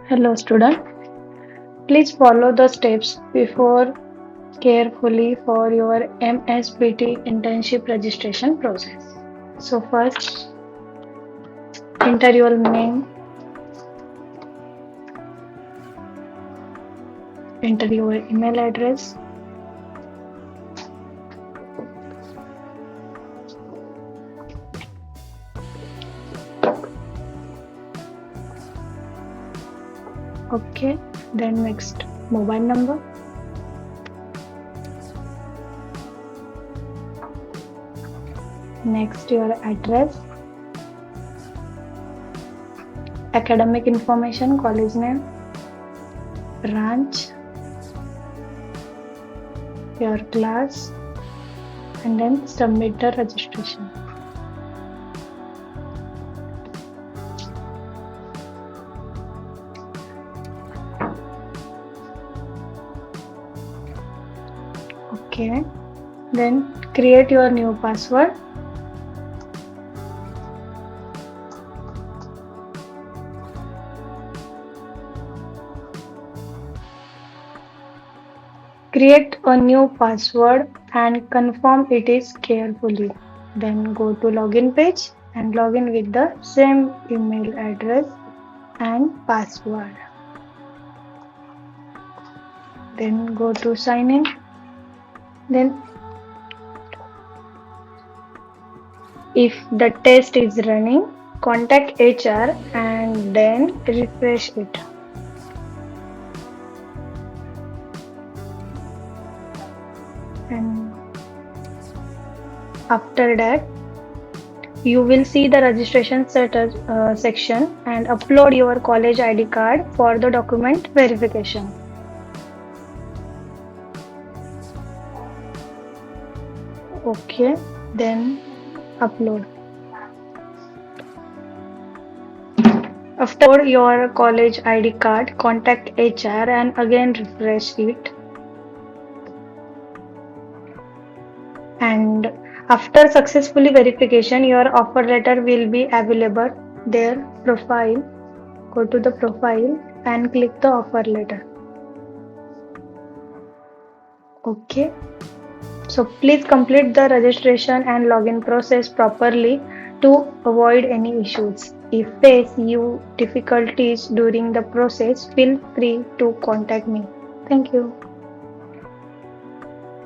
Hello student, please follow the steps before carefully for your MSBTE Internship Registration process. So first, enter your name, enter your email address, okay, then next mobile number, next your address, academic information, college name, branch, your class, and then submit the registration. Okay, then create your new password. Create a new password and confirm it is carefully. Then go to login page and log in with the same email address and password. Then go to sign in. Then if the test is running, contact HR and then refresh it. And after that, you will see the registration status section and upload your college ID card for the document verification. Okay, then upload. After your college ID card, contact HR and again refresh it. And after successfully verification, your offer letter will be available there. Profile, go to the profile and click the offer letter. Okay, so please complete the registration and login process properly to avoid any issues. If face you difficulties during the process, feel free to contact me. Thank you.